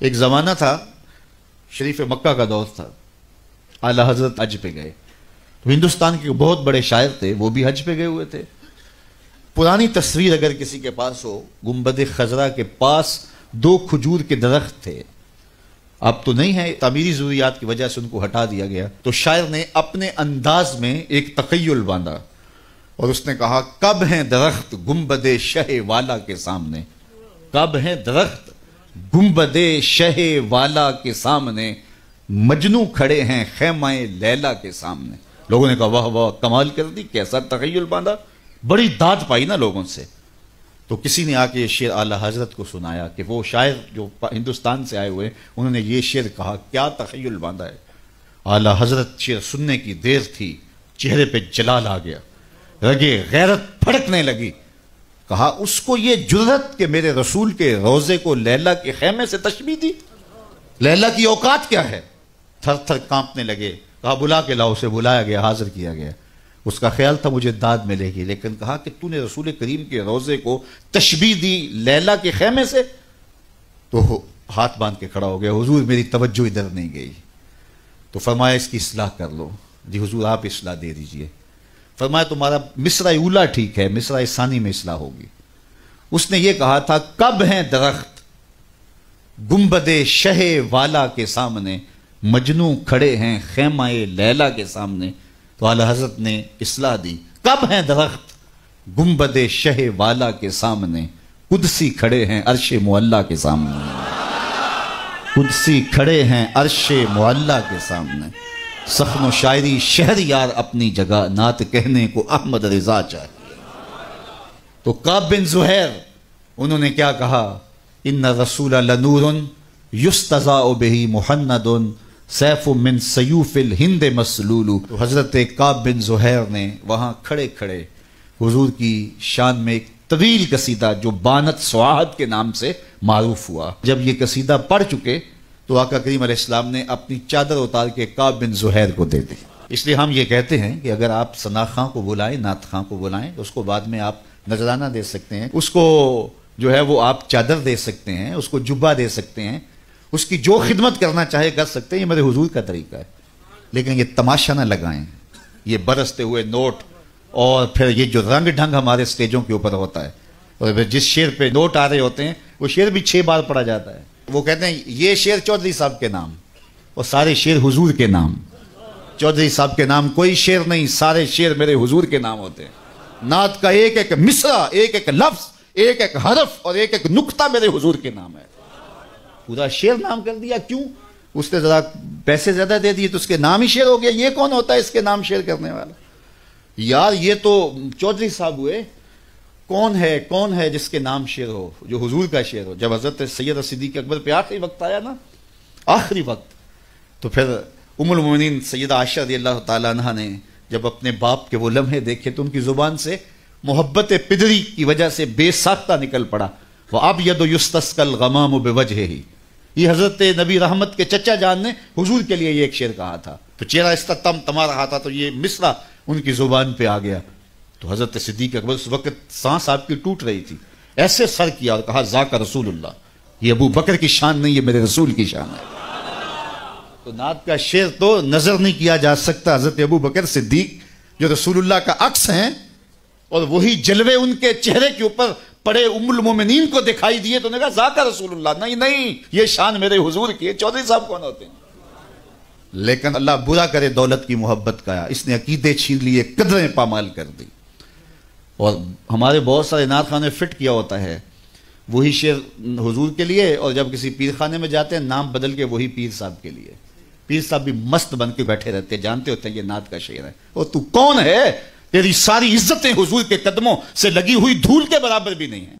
ایک زمانہ تھا، شریف مکہ کا دور تھا، اعلیٰ حضرت حج پہ گئے تو ہندوستان کے بہت بڑے شاعر تھے، وہ بھی حج پہ گئے ہوئے تھے۔ پرانی تصویر اگر کسی کے پاس ہو، گنبد خضرا کے پاس 2 کھجور کے درخت تھے، اب تو نہیں ہے، تعمیری ضروریات کی وجہ سے ان کو ہٹا دیا گیا، تو شاعر نے اپنے انداز میں ایک تخیل باندھا اور اس نے کہا، کب ہیں درخت گنبد شہ والا کے سامنے، کب ہیں درخت گنبد شہ والا کے سامنے، مجنو کھڑے ہیں خیمہ لیلا کے سامنے۔ لوگوں نے کہا واہ واہ، کمال کر دی، کیسا تخیل باندھا، بڑی داد پائی نا لوگوں سے۔ تو کسی نے آ کے یہ شعر اعلیٰ حضرت کو سنایا کہ وہ شاعر جو ہندوستان سے آئے ہوئے انہوں نے یہ شعر کہا، کیا تخیل باندھا ہے۔ اعلیٰ حضرت شعر سننے کی دیر تھی، چہرے پہ جلال آ گیا، رگے غیرت پھڑکنے لگی۔ کہا اس کو یہ جرأت کہ میرے رسول کے روضے کو لیلا کے خیمے سے تشبیہ دی، لیلا کی اوقات کیا ہے؟ تھر تھر کانپنے لگے۔ کہا بلا کے لاؤ، اسے بلایا گیا، حاضر کیا گیا۔ اس کا خیال تھا مجھے داد ملے گی، لیکن کہا کہ تو نے رسول کریم کے روضے کو تشبیہ دی لیلا کے خیمے سے، تو ہاتھ باندھ کے کھڑا ہو گیا، حضور میری توجہ ادھر نہیں گئی۔ تو فرمایا اس کی اصلاح کر لو۔ جی حضور آپ اصلاح دے دیجئے۔ فرمایا تمہارا مصرع اولا ٹھیک ہے، مصرع ثانی میں اصلاح ہوگی۔ اس نے یہ کہا تھا، کب ہیں درخت گنبد شہ والا کے سامنے، مجنو کھڑے ہیں خیمہ لیلا کے سامنے۔ تو اعلیٰ حضرت نے اصلاح دی، کب ہیں درخت گنبد شہ والا کے سامنے، قدسی کھڑے ہیں عرش معلیٰ کے سامنے، قدسی کھڑے ہیں عرش معلیٰ کے سامنے۔ سخن و شاعری شہر یار اپنی جگہ، نعت کہنے کو احمد رضا چاہیے۔ تو کعب بن زہیر انہوں نے کیا کہا، ان رسول لنور یستضاء بہ محند سیف من سیوف الہند مسلول۔ تو حضرت کعب بن زہیر نے وہاں کھڑے کھڑے حضور کی شان میں ایک طویل قصیدہ جو بانت سعاد کے نام سے معروف ہوا۔ جب یہ قصیدہ پڑھ چکے تو آقا کریم علیہ السلام نے اپنی چادر اتار کے کعب بن زہیر کو دے دی۔ اس لیے ہم یہ کہتے ہیں کہ اگر آپ ثنا خاں کو بلائیں، نعت خاں کو بلائیں، تو اس کو بعد میں آپ نذرانہ دے سکتے ہیں، اس کو جو ہے وہ آپ چادر دے سکتے ہیں، اس کو جبہ دے سکتے ہیں، اس کی جو خدمت کرنا چاہے کر سکتے ہیں۔ یہ میرے حضور کا طریقہ ہے، لیکن یہ تماشا نہ لگائیں، یہ برستے ہوئے نوٹ اور پھر یہ جو رنگ ڈھنگ ہمارے سٹیجوں کے اوپر ہوتا ہے، اور پھر جس شعر پہ نوٹ آ رہے ہوتے ہیں وہ شعر بھی 6 بار پڑھا جاتا ہے۔ وہ کہتے ہیں یہ شعر چودھری صاحب کے نام اور سارے شعر حضور کے نام، چودھری صاحب کے نام کوئی شعر نہیں، سارے شعر میرے حضور کے نام ہوتے ہیں۔ نعت کا ایک ایک مصرع، ایک ایک لفظ، ایک ایک حرف اور ایک ایک نقطہ میرے حضور کے نام ہے۔ پورا شعر نام کر دیا، کیوں؟ اس نے ذرا پیسے زیادہ دے دیے تو اس کے نام ہی شعر ہو گیا۔ یہ کون ہوتا ہے اس کے نام شعر کرنے والا؟ یار یہ تو چودھری صاحب ہوئے، کون ہے جس کے نام شعر ہو، جو حضور کا شعر ہو؟ جب حضرت سید صدیق اکبر پہ آخری وقت آیا نا، آخری وقت، تو پھر ام المومنین سیدہ عائشہ رضی اللہ تعالیٰ عنہ نے جب اپنے باپ کے وہ لمحے دیکھے تو ان کی زبان سے محبت پدری کی وجہ سے بے ساختہ نکل پڑا، وَأَبْيَضُ يُسْتَسْقَى الْغَمَامُ بِوَجْهِهِ۔ یہ حضرت نبی رحمت کے چچا جان نے حضور کے لیے یہ ایک شعر کہا تھا، تو چہرہ اس طرح تما رہا تھا، تو یہ مصرع ان کی زبان پہ آ گیا۔ تو حضرت صدیق اکبر اس وقت سانس آپ کی ٹوٹ رہی تھی، ایسے سر کیا اور کہا ذاک رسول اللہ، یہ ابو بکر کی شان نہیں، یہ میرے رسول کی شان ہے۔ تو نعت کا شعر تو نظر نہیں کیا جا سکتا، حضرت ابو بکر صدیق جو رسول اللہ کا عکس ہیں اور وہی جلوے ان کے چہرے کے اوپر پڑے ام المومنین کو دکھائی دیے تو نے کہا ذاک رسول اللہ، نہیں یہ شان میرے حضور کی ہے۔ چودھری صاحب کون ہوتے ہیں؟ لیکن اللہ برا کرے دولت کی محبت کا، اس نے عقیدے چھین لیے، قدریں پامال کر دی۔ اور ہمارے بہت سارے نعت خانے فٹ کیا ہوتا ہے وہی شعر حضور کے لیے، اور جب کسی پیر خانے میں جاتے ہیں نام بدل کے وہی پیر صاحب کے لیے۔ پیر صاحب بھی مست بن کے بیٹھے رہتے ہیں، جانتے ہوتے ہیں یہ نعت کا شعر ہے، اور تو کون ہے؟ تیری ساری عزتیں حضور کے قدموں سے لگی ہوئی دھول کے برابر بھی نہیں ہیں۔